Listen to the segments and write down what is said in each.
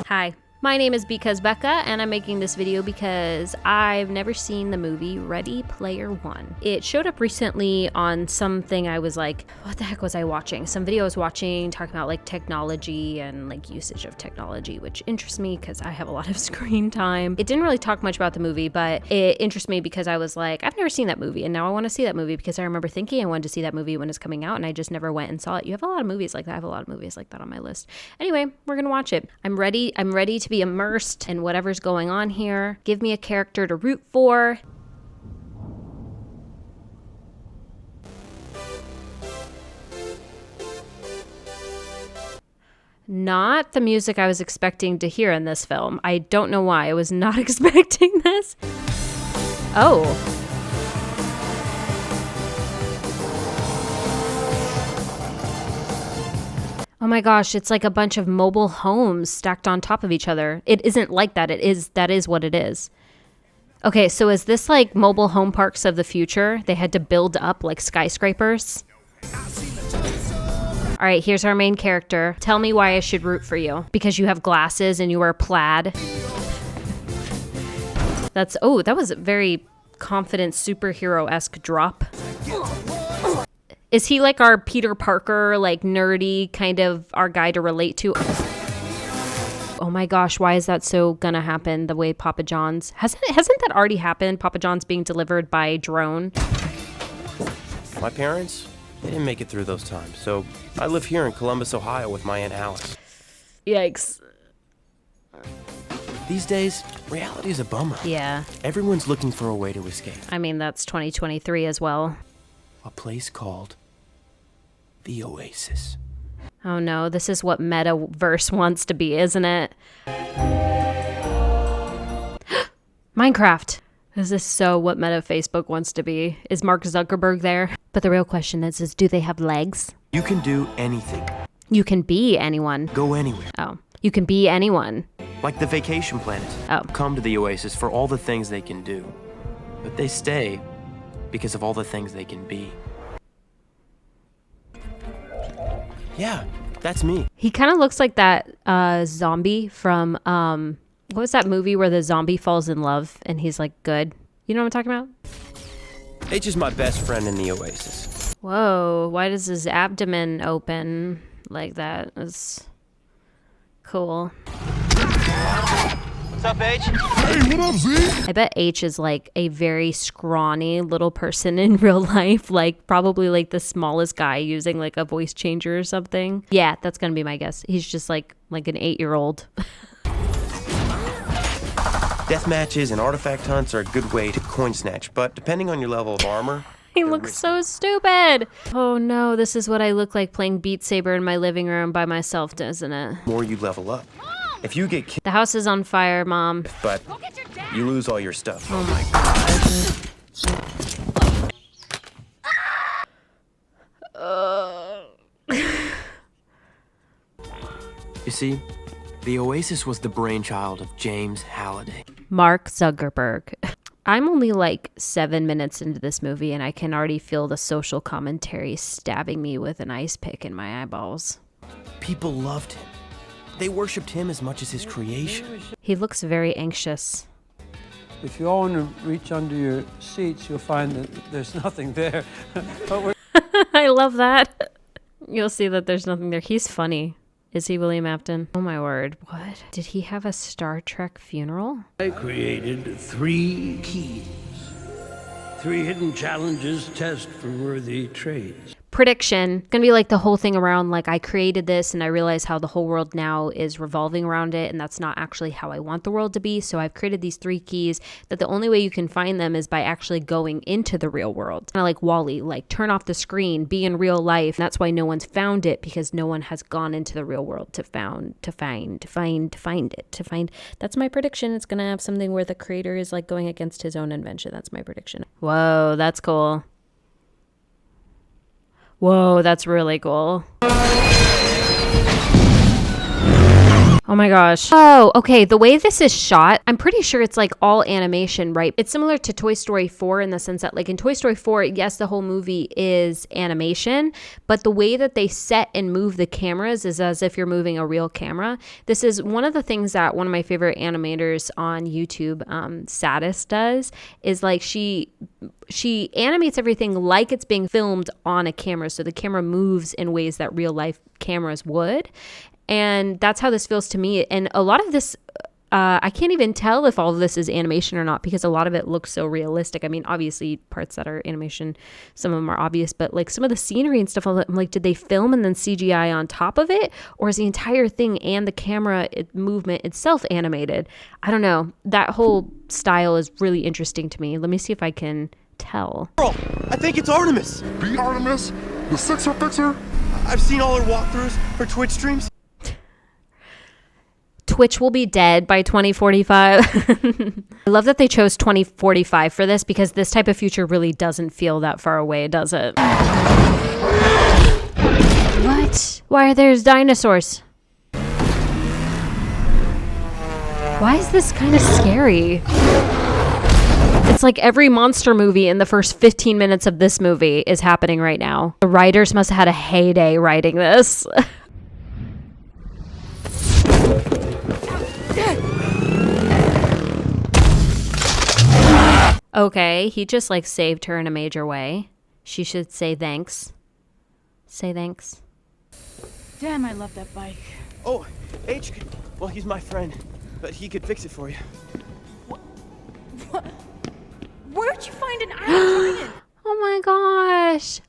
Hi. My name is Because Becca, and I'm making this video because I've never seen the movie Ready Player One. It showed up recently on something I was like, what the heck was I watching? Some video I was watching talking about like technology and like usage of technology, which interests me because I have a lot of screen time. It didn't really talk much about the movie, but it interests me because I was like, I've never seen that movie, and now I want to see that movie because I remember thinking I wanted to see that movie when it's coming out, and I just never went and saw it. You have a lot of movies like that. I have a lot of movies like that on my list. Anyway, we're gonna watch it. I'm ready to be immersed in whatever's going on here. Give me a character to root for. Not the music I was expecting to hear in this film. I don't know why. I was not expecting this. Oh. Oh my gosh, it's like a bunch of mobile homes stacked on top of each other. It isn't like that. That is what it is. Okay, so is this like mobile home parks of the future? They had to build up like skyscrapers. All right, here's our main character. Tell me why I should root for you. Because you have glasses and you wear plaid. That was a very confident superhero-esque drop. Is he like our Peter Parker, like nerdy, kind of our guy to relate to? Oh my gosh, why is that so gonna happen the way Papa John's? Hasn't that already happened? Papa John's being delivered by drone? My parents, they didn't make it through those times, so I live here in Columbus, Ohio with my Aunt Alice. Yikes. These days, reality is a bummer. Yeah. Everyone's looking for a way to escape. I mean, that's 2023 as well. A place called the Oasis. Oh no, this is what Metaverse wants to be, isn't it? Minecraft. Is this so what Meta Facebook wants to be? Is Mark Zuckerberg there? But the real question is do they have legs? You can do anything. You can be anyone. Go anywhere. Oh, you can be anyone. Like the vacation planet. Oh. Come to the Oasis for all the things they can do. But they stay because of all the things they can be. Yeah, that's me. He kind of looks like that zombie from, what was that movie where the zombie falls in love and he's like good? You know what I'm talking about? H is my best friend in the Oasis. Whoa, why does his abdomen open like that? It's cool. What's up, H? Hey, what up, Z? I bet H is like a very scrawny little person in real life, like probably like the smallest guy using like a voice changer or something. Yeah, that's gonna be my guess. He's just like an 8-year-old. Death matches and artifact hunts are a good way to coin snatch, but depending on your level of armor... He looks so stupid. Oh no, this is what I look like playing Beat Saber in my living room by myself, doesn't it? The more you level up. If you get killed... The house is on fire, Mom. But you lose all your stuff. Oh my god. You see, the Oasis was the brainchild of James Halliday. Mark Zuckerberg. I'm only like 7 minutes into this movie and I can already feel the social commentary stabbing me with an ice pick in my eyeballs. People loved him. They worshipped him as much as his creation. He looks very anxious. If you all want to reach under your seats, you'll find that there's nothing there. I love that. You'll see that there's nothing there. He's funny. Is he William Afton? Oh my word. What? Did he have a Star Trek funeral? I created 3 keys. 3 hidden challenges to test for worthy trades. Prediction. It's gonna be like the whole thing around like I created this and I realize how the whole world now is revolving around it, and that's not actually how I want the world to be. So I've created these 3 keys that the only way you can find them is by actually going into the real world. Kind of like Wall-E, like turn off the screen, be in real life. And that's why no one's found it, because no one has gone into the real world to find it. That's my prediction. It's gonna have something where the creator is like going against his own invention. That's my prediction. Whoa, that's cool. Whoa, that's really cool. Oh my gosh. Oh, okay. The way this is shot, I'm pretty sure it's like all animation, right? It's similar to Toy Story 4 in the sense that like in Toy Story 4, yes, the whole movie is animation, but the way that they set and move the cameras is as if you're moving a real camera. This is one of the things that one of my favorite animators on YouTube, Satis, does, is like she animates everything like it's being filmed on a camera. So the camera moves in ways that real life cameras would. And that's how this feels to me. And a lot of this, I can't even tell if all of this is animation or not because a lot of it looks so realistic. I mean, obviously parts that are animation, some of them are obvious, but like some of the scenery and stuff, I'm like, did they film and then CGI on top of it? Or is the entire thing and the camera movement itself animated? I don't know. That whole style is really interesting to me. Let me see if I can tell. Girl, I think it's Artemis. The Artemis? The Sixer Fixer? I've seen all her walkthroughs, her Twitch streams. Twitch will be dead by 2045. I love that they chose 2045 for this because this type of future really doesn't feel that far away, does it? What? Why are there dinosaurs? Why is this kind of scary? It's like every monster movie in the first 15 minutes of this movie is happening right now. The writers must have had a heyday writing this. Okay, he just like saved her in a major way. She should say thanks. Say thanks. Damn, I love that bike. Oh, H could... Well, he's my friend, but he could fix it for you. What? Where'd you find an Iron Giant? Oh my gosh.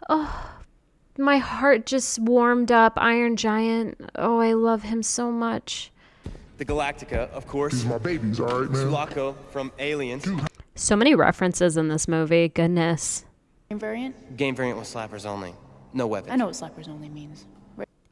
Oh, my heart just warmed up. Iron Giant. Oh, I love him so much. The Galactica, of course. These my babies, all right, man? Sulaco from Aliens. So many references in this movie. Goodness. Game variant? Game variant with slappers only. No weapons. I know what slappers only means.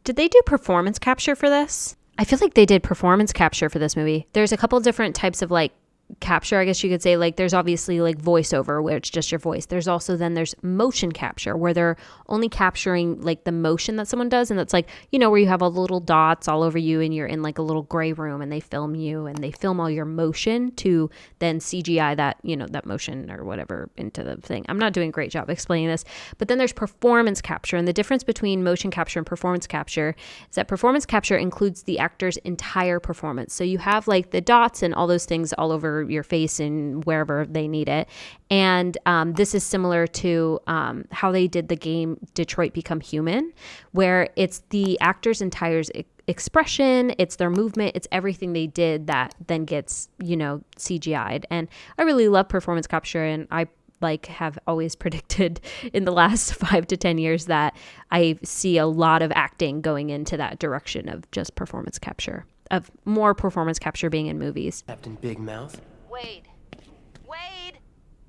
Did they do performance capture for this? I feel like they did performance capture for this movie. There's a couple different types of like capture, I guess you could say. Like there's obviously like voiceover where it's just your voice. There's also then there's motion capture where they're only capturing like the motion that someone does, and that's like, you know, where you have all the little dots all over you and you're in like a little gray room and they film you and they film all your motion to then CGI that, you know, that motion or whatever into the thing. I'm not doing a great job explaining this, but then there's performance capture, and the difference between motion capture and performance capture is that performance capture includes the actor's entire performance. So you have like the dots and all those things all over your face and wherever they need it. And this is similar to how they did the game Detroit Become Human, where it's the actor's entire expression, it's their movement, it's everything they did that then gets, you know, CGI'd. And I really love performance capture, and I like have always predicted in the last 5 to 10 years that I see a lot of acting going into that direction of just performance capture, of more performance capture being in movies. Captain Big Mouth. Wade,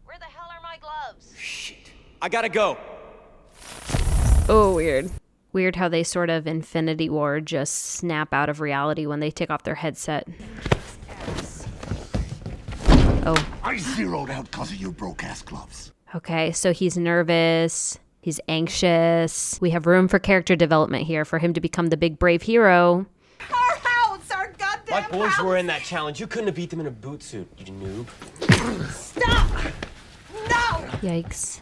where the hell are my gloves? Shit. I gotta go. Oh, weird. Weird how they sort of Infinity War just snap out of reality when they take off their headset. Oh. I zeroed out because of your broke-ass gloves. Okay, so he's nervous. He's anxious. We have room for character development here for him to become the big brave hero. Our house, our goddamn My boys house. were in that challenge. You couldn't have beat them in a boot suit, you noob. Stop! No! Yikes.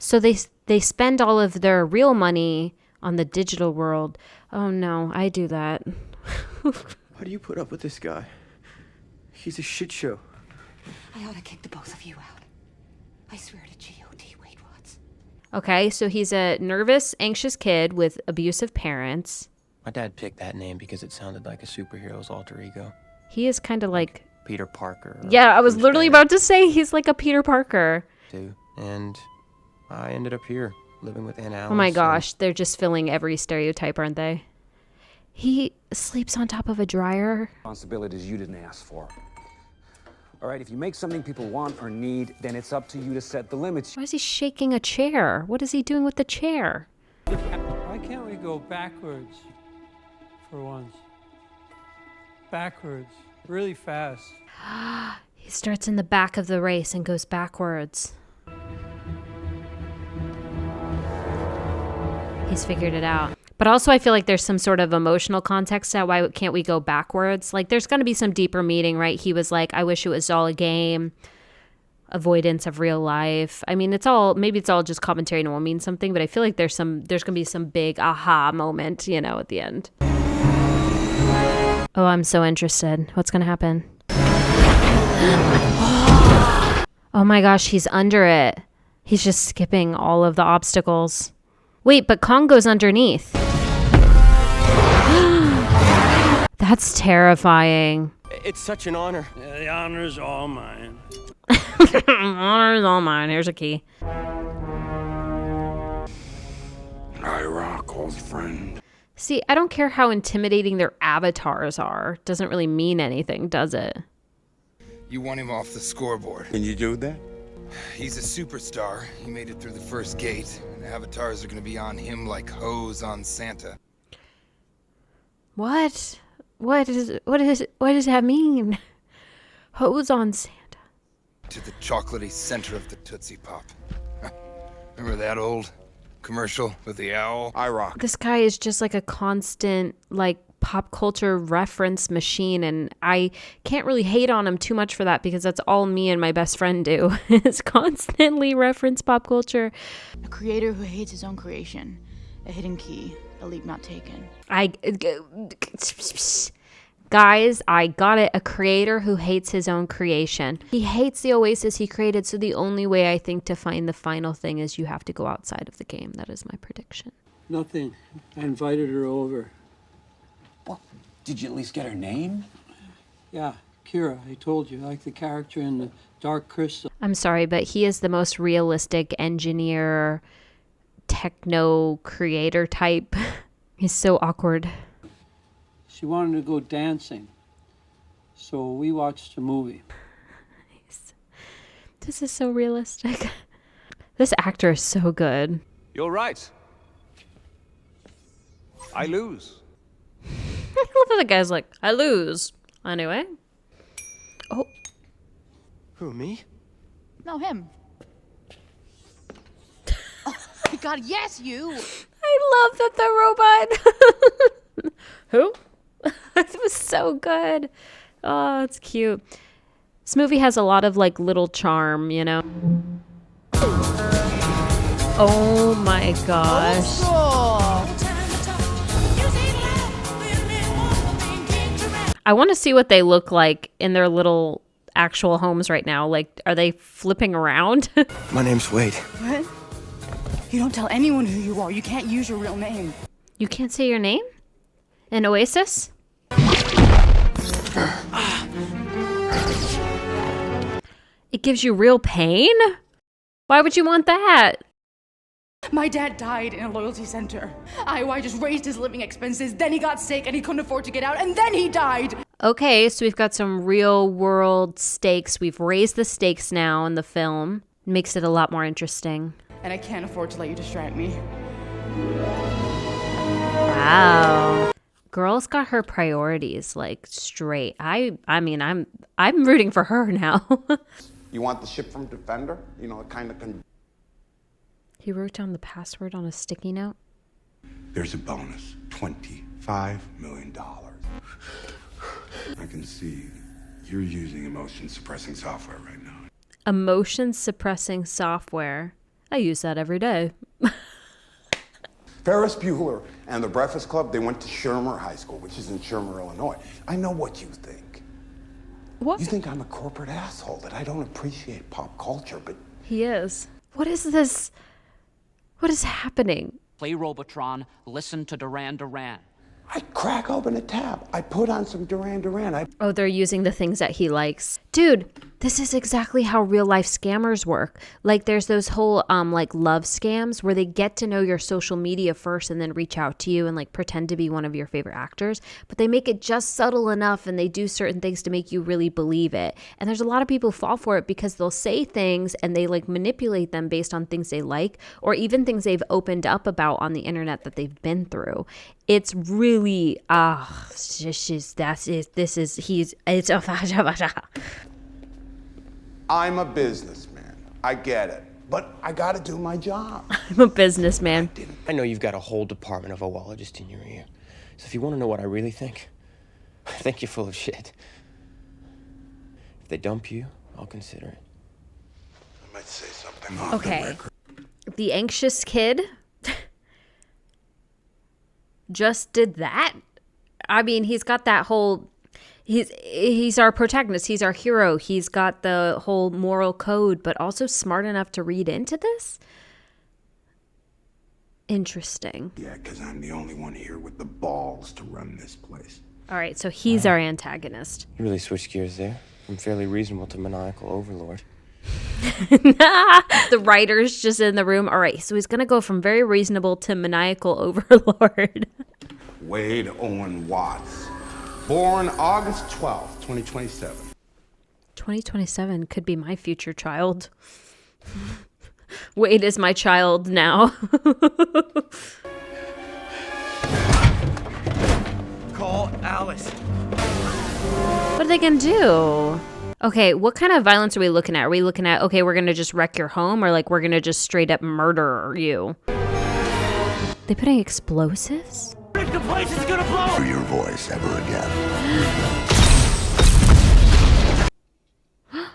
So they spend all of their real money on the digital world. Oh no, I do that. Why do you put up with this guy? He's a shit show. I ought to kick the both of you out. I swear to G.O.D. Wade Watts. Okay, so he's a nervous, anxious kid with abusive parents. My dad picked that name because it sounded like a superhero's alter ego. He is kind of like Peter Parker. Yeah, I was Bruce literally Banner, about to say he's like a Peter Parker. too. And I ended up here, living with Aunt Alice. Oh my gosh, they're just filling every stereotype, aren't they? He sleeps on top of a dryer. Responsibilities you didn't ask for. All right, if you make something people want or need, then it's up to you to set the limits. Why is he shaking a chair? What is he doing with the chair? Why can't we go backwards for once? Backwards, really fast. He starts in the back of the race and goes backwards. He's figured it out. But also I feel like there's some sort of emotional context to why can't we go backwards? Like there's going to be some deeper meaning, right? He was like, I wish it was all a game, avoidance of real life. I mean, maybe it's all just commentary and it won't mean something, but I feel like there's going to be some big aha moment, you know, at the end. Oh, I'm so interested. What's going to happen? Oh my gosh, he's under it. He's just skipping all of the obstacles. Wait, but Kong goes underneath. That's terrifying. It's such an honor. The honor's all mine. Honor's all mine. Here's a key. I rock, old friend. See, I don't care how intimidating their avatars are. Doesn't really mean anything, does it? You want him off the scoreboard. Can you do that? He's a superstar. He made it through the first gate, and avatars are gonna be on him like hose on Santa. What? What does that mean? Hose on Santa. To the chocolatey center of the Tootsie Pop. Remember that old commercial with the owl? I rock. This guy is just like a constant, like, pop culture reference machine, and I can't really hate on him too much for that because that's all me and my best friend do is constantly reference pop culture. A creator who hates his own creation. A hidden key. A leap not taken. Guys, I got it. A creator who hates his own creation. He hates the Oasis he created, so the only way I think to find the final thing is you have to go outside of the game. That is my prediction. Nothing. I invited her over. Well, did you at least get her name? Yeah, Kira, I told you, like the character in the Dark Crystal. I'm sorry, but he is the most realistic engineer, techno creator type. He's so awkward. She wanted to go dancing, so we watched a movie. This is so realistic. This actor is so good. You're right. I lose. I love how the guy's like, I lose. Anyway. Oh. Who, me? No, him. Oh, God, yes, you! I love that the robot. Who? It was so good. Oh, it's cute. This movie has a lot of like little charm, you know? Oh my gosh. I want to see what they look like in their little actual homes right now. Like, are they flipping around? My name's Wade. What? You don't tell anyone who you are. You can't use your real name. You can't say your name? In Oasis? It gives you real pain? Why would you want that? My dad died in a loyalty center. I just raised his living expenses, then he got sick and he couldn't afford to get out, and then he died! Okay, so we've got some real world stakes. We've raised the stakes now in the film. Makes it a lot more interesting. And I can't afford to let you distract me. Wow. Girl's got her priorities like straight. I mean, I'm rooting for her now. You want the ship from Defender? You know, it kind of can. He wrote down the password on a sticky note. There's a bonus. $25 million. I can see you're using emotion-suppressing software right now. Emotion suppressing software. I use that every day. Ferris Bueller and the Breakfast Club, they went to Shermer High School, which is in Shermer, Illinois. I know what you think. What? You think I'm a corporate asshole, that I don't appreciate pop culture, but... He is. What is this? What is happening? Play Robotron, listen to Duran Duran. I crack open a tab. I put on some Duran Duran. Oh, they're using the things that he likes. Dude, this is exactly how real life scammers work. Like there's those whole like love scams where they get to know your social media first and then reach out to you and like pretend to be one of your favorite actors, but they make it just subtle enough and they do certain things to make you really believe it. And there's a lot of people who fall for it because they'll say things and they like manipulate them based on things they like or even things they've opened up about on the internet that they've been through. It's really I'm a businessman. I get it. but I gotta do my job. I'm a businessman. I know you've got a whole department of oologists in your ear. So if you want to know what I really think, I think you're full of shit. If they dump you, I'll consider it. I might say something off the Okay. record. The anxious kid just did that. I mean, he's got that whole... He's our protagonist. He's our hero. He's got the whole moral code, but also smart enough to read into this? Interesting. Yeah, because I'm the only one here with the balls to run this place. All right, so he's our antagonist. You really switched gears there. From fairly reasonable to maniacal overlord. The writer's just in the room. All right, so he's going to go from very reasonable to maniacal overlord. Wade Owen Watts. Born August 12th, 2027. 2027 could be my future child. Wade is my child now. Call Alice. What are they going to do? Okay, what kind of violence are we looking at? Are we looking at, okay, we're going to just wreck your home, or like we're going to just straight up murder you? They putting explosives? The place is gonna blow! Hear your voice ever again.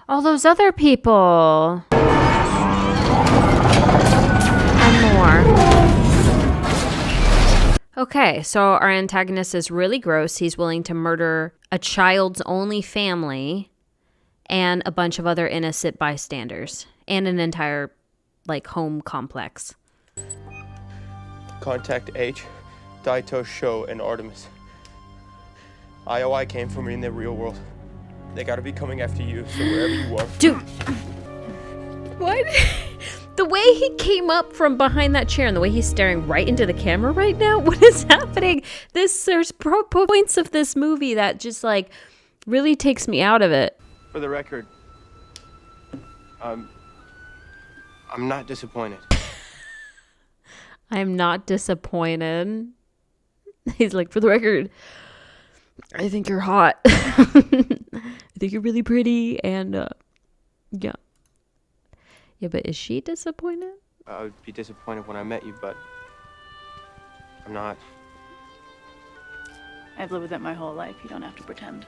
All those other people. And more. Okay, so our antagonist is really gross. He's willing to murder a child's only family and a bunch of other innocent bystanders and an entire, like, home complex. Contact H, Daito, Sho, and Artemis. IOI came for me in the real world. They gotta be coming after you, so wherever you are. Dude! What? The way he came up from behind that chair and the way he's staring right into the camera right now, what is happening? There's points of this movie that just, like, really takes me out of it. For the record, I'm not disappointed. I'm not disappointed. He's like, for the record, I think you're hot. I think you're really pretty, and yeah. Yeah, but is she disappointed? I would be disappointed when I met you, but I'm not. I've lived with that my whole life. You don't have to pretend.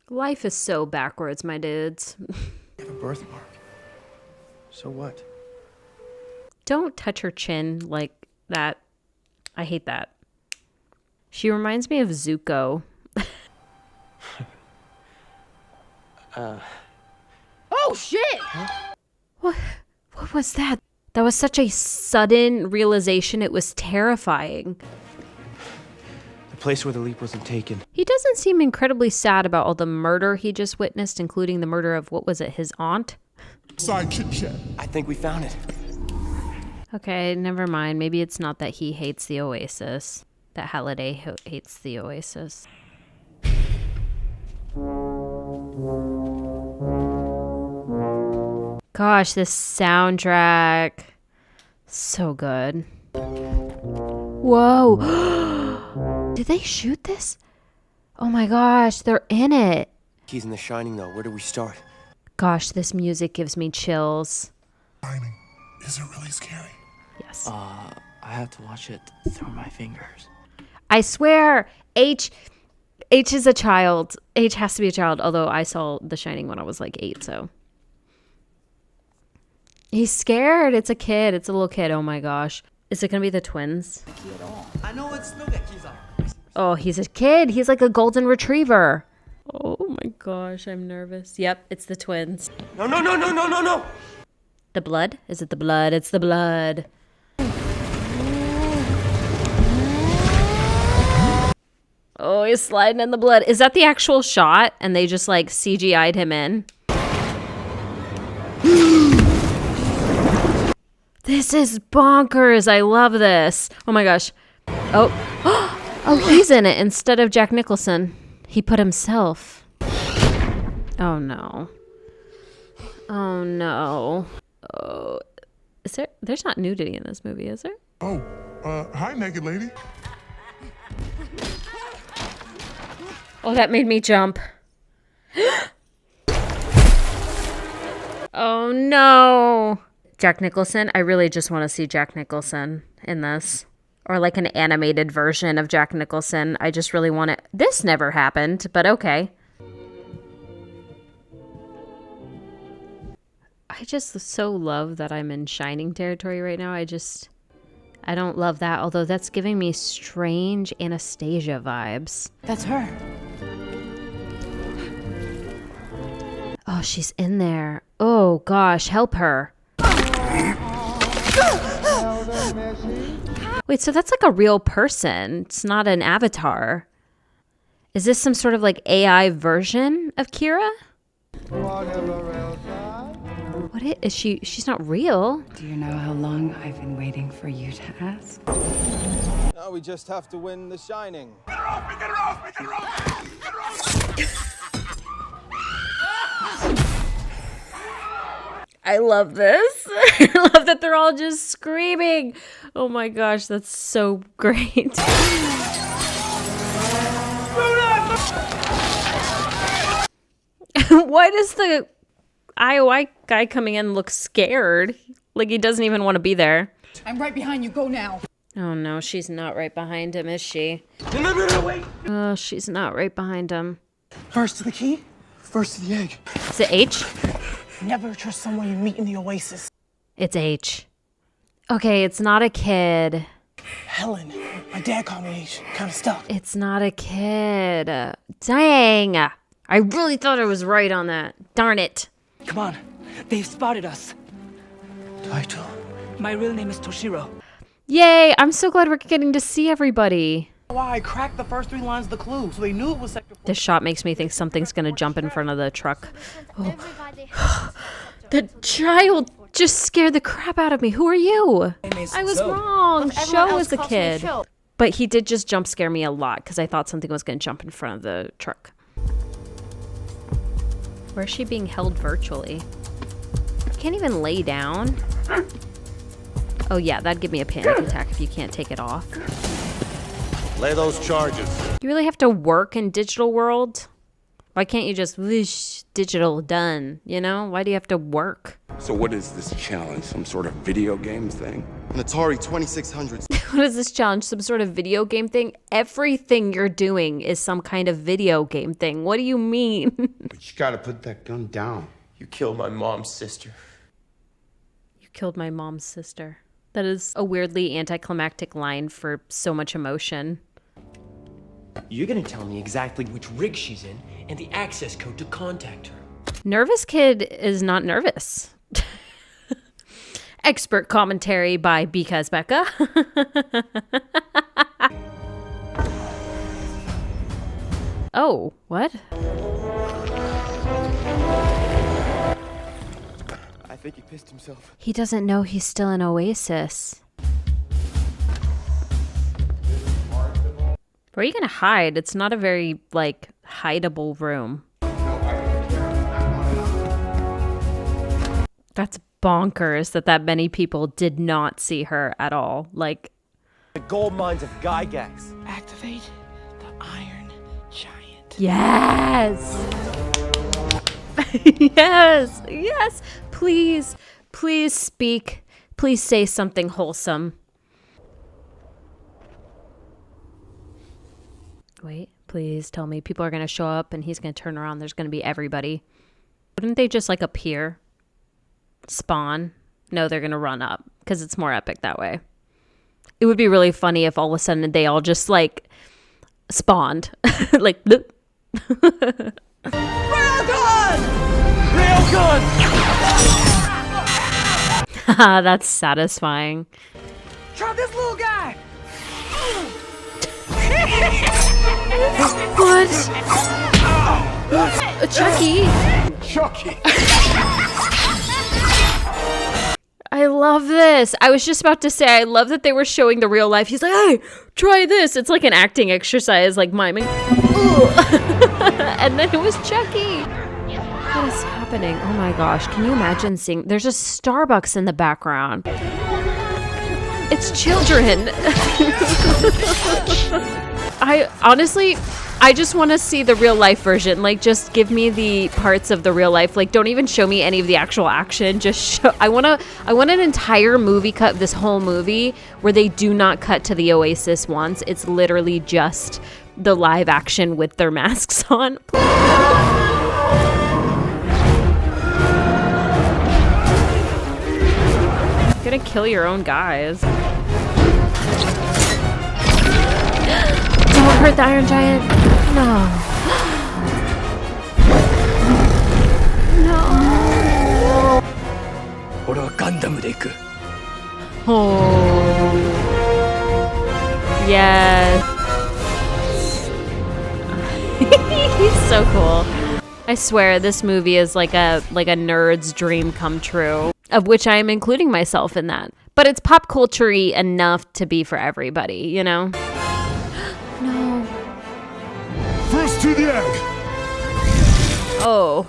Life is so backwards, my dudes. You have a birthmark. So what? Don't touch her chin like that. I hate that. She reminds me of Zuko. Oh, shit! Huh? What was that? That was such a sudden realization. It was terrifying. The place where the leap wasn't taken. He doesn't seem incredibly sad about all the murder he just witnessed, including the murder of, what was it, his aunt? Side chit chat. I think we found it. Okay, never mind. Maybe it's not that he hates the Oasis. That Halliday hates the Oasis. Gosh, this soundtrack. So good. Whoa. Did they shoot this? Oh my gosh, they're in it. Keys in The Shining, though. Where do we start? Gosh, this music gives me chills. Shining. Is it really scary? Yes. I have to watch it through my fingers. I swear, H is a child. H has to be a child, although I saw The Shining when I was like 8, so. He's scared. It's a kid. It's a little kid. Oh my gosh. Is it going to be the twins? Oh, he's a kid. He's like a golden retriever. Oh my gosh, I'm nervous. Yep, it's the twins. No, no, no, no, no, no, no! The blood? Is it the blood? It's the blood. Oh, he's sliding in the blood. Is that the actual shot? And they just like CGI'd him in? This is bonkers. I love this. Oh my gosh. Oh. Oh, he's in it instead of Jack Nicholson. He put himself. Oh no. Oh no. Oh. There's not nudity in this movie, is there? Oh, hi, naked lady. Oh, that made me jump. Oh no. Jack Nicholson. I really just want to see Jack Nicholson in this. Or like an animated version of Jack Nicholson. I just really want it. This never happened, but okay. I just so love that I'm in Shining territory right now. I don't love that. Although that's giving me strange Anastasia vibes. That's her. Oh, she's in there. Oh gosh, help her. Wait, so that's like a real person. It's not an avatar. Is this some sort of like AI version of Kira? What is she? She's not real. Do you know how long I've been waiting for you to ask? Now we just have to win The Shining. I love this. I love that they're all just screaming. Oh my gosh, that's so great. Why does the IOI guy coming in look scared? Like he doesn't even want to be there. I'm right behind you. Go now. Oh no, she's not right behind him, is she? No, wait. Oh, she's not right behind him. First to the key, first to the egg. Is it H? Never trust someone you meet in the Oasis. It's H. Okay, it's not a kid. Helen. My dad called me H. Kind of stuck. It's not a kid. Dang. I really thought I was right on that. Darn it. Come on. They've spotted us. Taito. My real name is Toshiro. Yay, I'm so glad we're getting to see everybody. Why I cracked the first 3 lines of the clue, so they knew it was Sector 4. This shot makes me think something's gonna jump in front of the truck. Oh. The child just scared the crap out of me. Who are you? I was wrong. Show was a kid. But he did just jump scare me a lot because I thought something was gonna jump in front of the truck. Where is she being held virtually? Can't even lay down. Oh yeah, that'd give me a panic attack if you can't take it off. Lay those charges. You really have to work in digital world? Why can't you just whoosh, digital, done, you know? Why do you have to work? So what is this challenge? Some sort of video game thing? An Atari 2600. What is this challenge? Some sort of video game thing? Everything you're doing is some kind of video game thing. What do you mean? But you gotta put that gun down. You killed my mom's sister. You killed my mom's sister. That is a weirdly anticlimactic line for so much emotion. You're gonna tell me exactly which rig she's in and the access code to contact her. Nervous kid is not nervous. Expert commentary by Because Becca. Oh, what? I think he pissed himself. He doesn't know he's still in Oasis. Where are you gonna hide? It's not a very, like, hideable room. That's bonkers that many people did not see her at all. Like, The gold mines of Gygax. Activate the Iron Giant. yes! Yes! Yes! Please, please speak. Please say something wholesome. Wait, please tell me people are going to show up and he's going to turn around. There's going to be everybody. Wouldn't they just like appear? Spawn? No, they're going to run up because it's more epic that way. It would be really funny if all of a sudden they all just like spawned. Like, bloop. Railgun! Railgun! That's satisfying. Try this little guy! What? Chucky? Chucky! I love this. I was just about to say, I love that they were showing the real life. He's like, hey, try this. It's like an acting exercise, like miming. And then it was Chucky. What is happening? Oh my gosh. Can you imagine seeing? There's a Starbucks in the background. It's children. I honestly, I just want to see the real life version. Like, just give me the parts of the real life. Like, don't even show me any of the actual action. Just show. I want an entire movie cut, this whole movie, where they do not cut to the Oasis once. It's literally just the live action with their masks on. You're gonna kill your own guys. Don't hurt the Iron Giant. No. No. Oh. Yes. He's so cool. I swear this movie is like a nerd's dream come true, of which I am including myself in that. But it's pop culture-y enough to be for everybody, you know? No. First to the egg. Oh.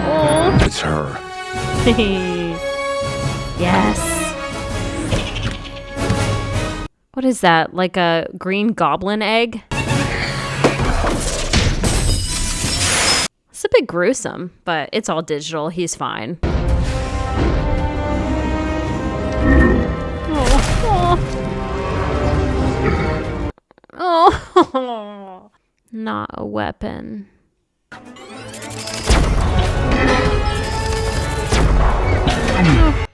Oh. It's her. Yes. What is that? Like a green goblin egg? It's a bit gruesome, but it's all digital. He's fine. Oh. Not a weapon. Oh.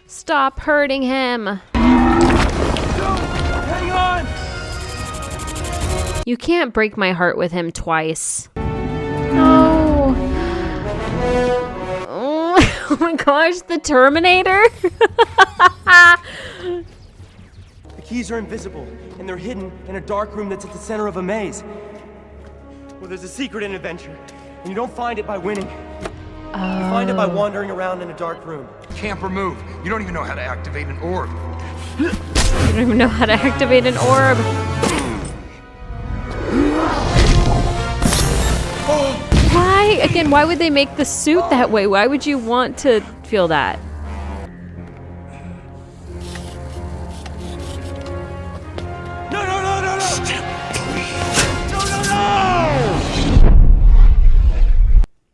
Stop hurting him. Hang on. You can't break my heart with him twice. No. Oh my gosh, the Terminator. The keys are invisible, and they're hidden in a dark room that's at the center of a maze. Well, there's a secret in adventure, and you don't find it by winning. You find it by wandering around in a dark room. Can't remove. You don't even know how to activate an orb. You don't even know how to activate an orb. Why? Again, why would they make the suit that way? Why would you want to feel that? No, no, no, no, no. No, no, no.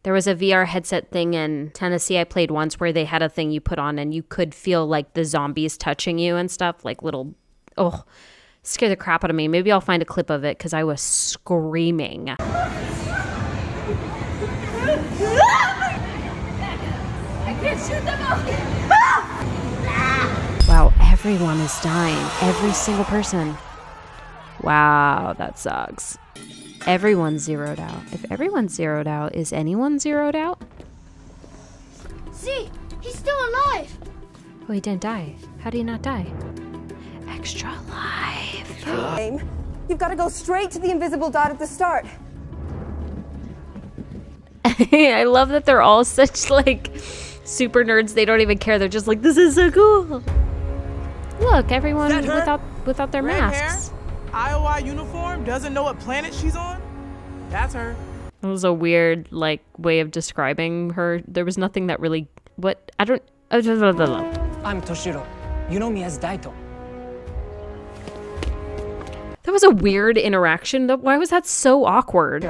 There was a VR headset thing in Tennessee I played once where they had a thing you put on and you could feel like the zombies touching you and stuff, like little, oh, scared the crap out of me. Maybe I'll find a clip of it because I was screaming. I can't shoot them all. Wow, everyone is dying. Every single person. Wow, that sucks. Everyone's zeroed out. If everyone's zeroed out, is anyone zeroed out? See, he's still alive. Oh, he didn't die. How did he not die? Extra life. You've got to go straight to the invisible dot at the start. I love that they're all such like super nerds. They don't even care. They're just like, this is so cool. Look, everyone without their Red masks. Hair, Iowa uniform, doesn't know what planet she's on. That's her. It was a weird like way of describing her. There was nothing that really I'm Toshiro. You know me as Daito. That was a weird interaction. Why was that so awkward?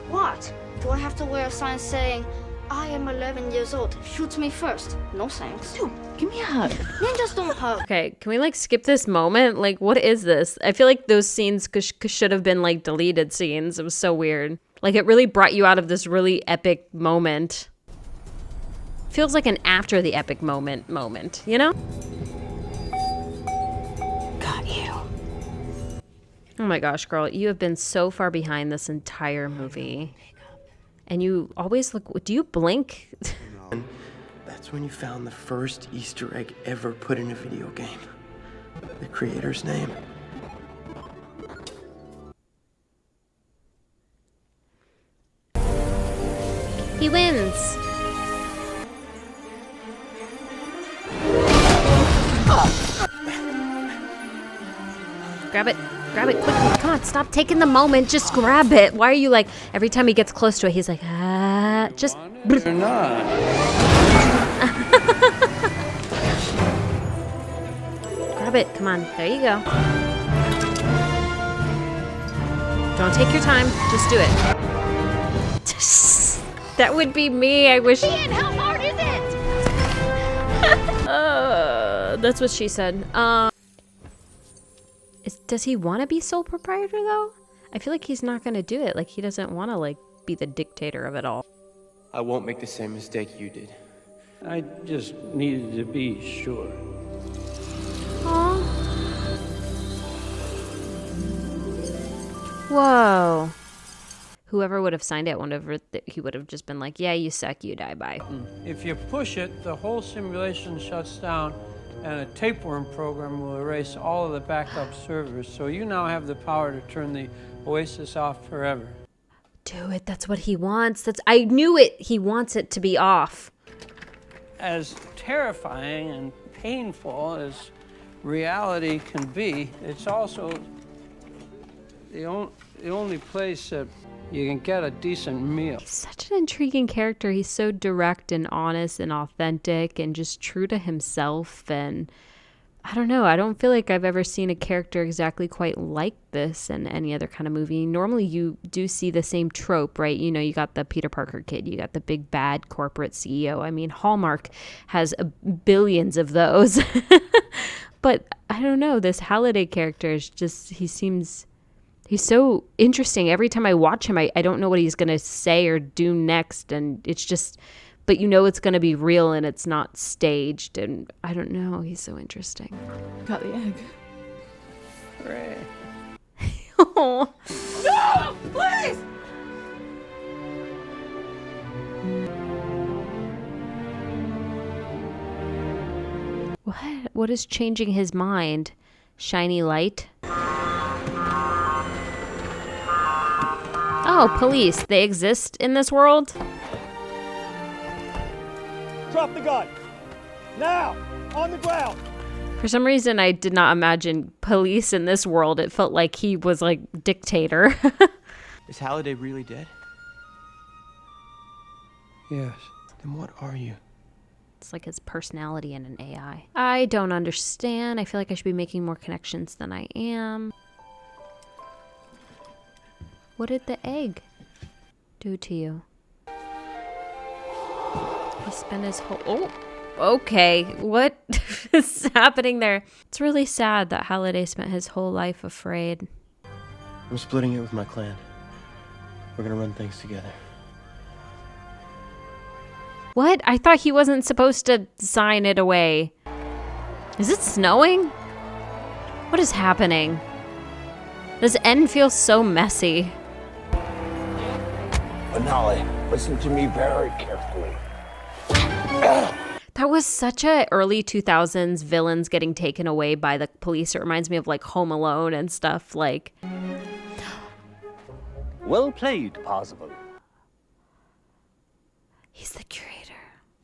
What? Do I have to wear a sign saying, I am 11 years old, shoot me first? No thanks. Dude, give me a hug. Ninjas don't hug. Okay, can we like skip this moment? Like, what is this? I feel like those scenes should have been like deleted scenes. It was so weird. Like, it really brought you out of this really epic moment. Feels like an after the epic moment, you know? Got you. Oh my gosh, girl, you have been so far behind this entire movie. And you always look, do you blink? That's when you found the first Easter egg ever put in a video game. The creator's name. He wins. Grab it quickly. Come on, stop taking the moment. Just grab it. Why are you like, every time he gets close to it, he's like, just. You're not. Grab Grab it. Come on. There you go. Don't take your time. Just do it. That would be me. I wish. Ian, how hard is it? That's what she said. Does he want to be sole proprietor though? I feel like he's not going to do it. Like he doesn't want to like be the dictator of it all. I won't make the same mistake you did. I just needed to be sure. Aww. Whoa. Whoever would have signed it, he would have just been like, yeah, you suck, you die, bye. If you push it, the whole simulation shuts down and a tapeworm program will erase all of the backup servers. So you now have the power to turn the Oasis off forever. Do it. That's what he wants. I knew it. He wants it to be off. As terrifying and painful as reality can be, it's also the only place that you can get a decent meal. He's such an intriguing character. He's so direct and honest and authentic and just true to himself. And I don't know. I don't feel like I've ever seen a character exactly quite like this in any other kind of movie. Normally you do see the same trope, right? You know, you got the Peter Parker kid. You got the big bad corporate CEO. I mean, Hallmark has billions of those. But I don't know. This Halliday character is just, he's so interesting. Every time I watch him, I don't know what he's going to say or do next. And it's just, but you know it's going to be real and it's not staged. And I don't know. He's so interesting. Got the egg. Hooray. Oh. No! Please! What is changing his mind? Shiny light? Oh, police. They exist in this world? Drop the gun! Now! On the ground! For some reason, I did not imagine police in this world. It felt like he was like dictator. Is Halliday really dead? Yes. Then what are you? It's like his personality in an AI. I don't understand. I feel like I should be making more connections than I am. What did the egg do to you? He spent his whole... Oh, okay. What is happening there? It's really sad that Halliday spent his whole life afraid. I'm splitting it with my clan. We're gonna run things together. What? I thought he wasn't supposed to sign it away. Is it snowing? What is happening? This end feels so messy. Finale, listen to me very carefully. That was such a early 2000s villains getting taken away by the police. It reminds me of like Home Alone and stuff like. Well played, Possible. He's the curator.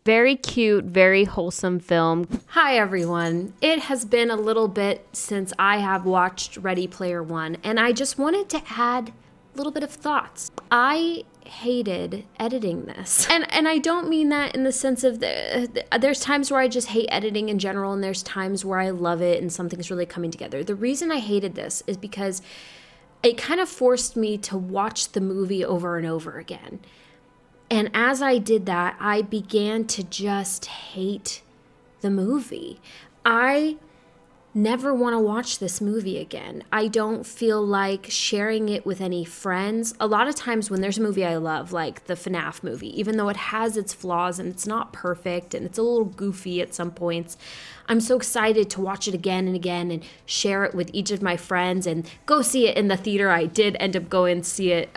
Very cute, very wholesome film. Hi everyone. It has been a little bit since I have watched Ready Player One, and I just wanted to add a little bit of thoughts. I hated editing this. And I don't mean that in the sense of there's times where I just hate editing in general, and there's times where I love it and something's really coming together. The reason I hated this is because it kind of forced me to watch the movie over and over again. And as I did that, I began to just hate the movie. I never want to watch this movie again. I don't feel like sharing it with any friends. A lot of times when there's a movie I love, like the FNAF movie, even though it has its flaws and it's not perfect and it's a little goofy at some points, I'm so excited to watch it again and again and share it with each of my friends and go see it in the theater. I did end up going to see it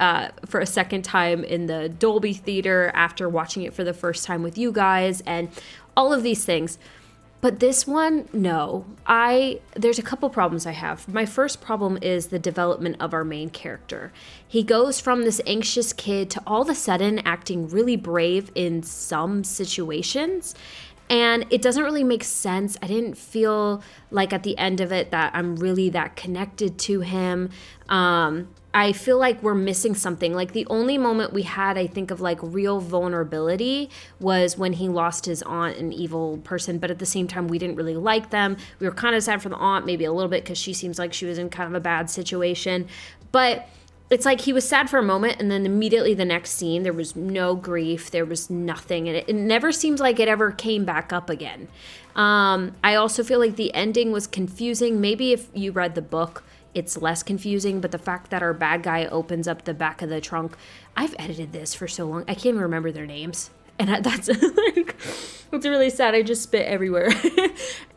for a second time in the Dolby Theater after watching it for the first time with you guys and all of these things. But this one, no. There's a couple problems I have. My first problem is the development of our main character. He goes from this anxious kid to all of a sudden acting really brave in some situations. And it doesn't really make sense. I didn't feel like at the end of it that I'm really that connected to him. I feel like we're missing something. Like the only moment we had, I think, of like real vulnerability was when he lost his aunt, an evil person, but at the same time we didn't really like them. We were kind of sad for the aunt, maybe a little bit, because she seems like she was in kind of a bad situation. But it's like he was sad for a moment, and then immediately the next scene there was no grief, there was nothing, and it never seems like it ever came back up again. I also feel like the ending was confusing. Maybe if you read the book it's less confusing, but the fact that our bad guy opens up the back of the trunk, I've edited this for so long, I can't even remember their names. And that's like, it's really sad. I just spit everywhere.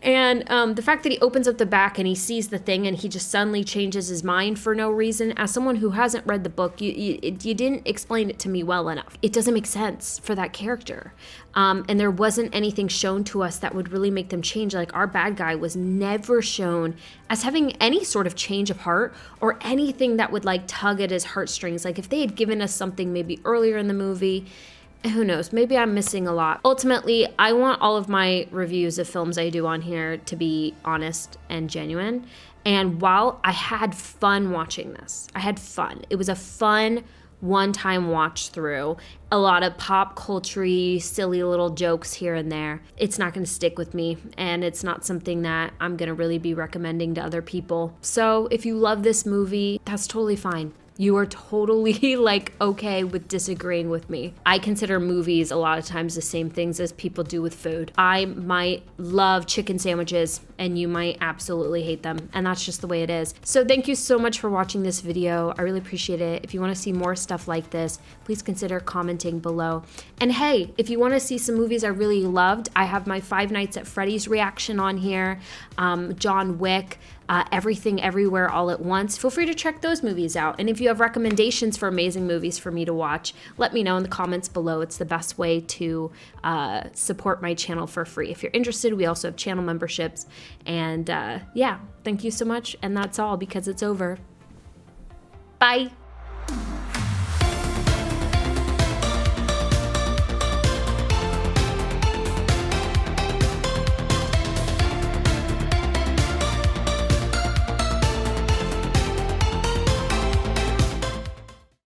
And the fact that he opens up the back and he sees the thing and he just suddenly changes his mind for no reason. As someone who hasn't read the book, you didn't explain it to me well enough. It doesn't make sense for that character. And there wasn't anything shown to us that would really make them change. Like our bad guy was never shown as having any sort of change of heart or anything that would like tug at his heartstrings. Like if they had given us something maybe earlier in the movie, who knows, maybe I'm missing a lot. Ultimately, I want all of my reviews of films I do on here to be honest and genuine. And while I had fun watching this, I had fun. It was a fun one-time watch through. A lot of pop culture-y, silly little jokes here and there. It's not gonna stick with me, and it's not something that I'm gonna really be recommending to other people. So if you love this movie, that's totally fine. You are totally like okay with disagreeing with me. I consider movies a lot of times the same things as people do with food. I might love chicken sandwiches and you might absolutely hate them, and that's just the way it is. So thank you so much for watching this video. I really appreciate it. If you want to see more stuff like this, please consider commenting below. And hey, if you want to see some movies I really loved, I have my Five Nights at Freddy's reaction on here, John Wick, Everything Everywhere All at Once. Feel free to check those movies out. And if you have recommendations for amazing movies for me to watch, let me know in the comments below. It's the best way to support my channel for free. If you're interested, we also have channel memberships. And yeah, thank you so much. And that's all because it's over. Bye.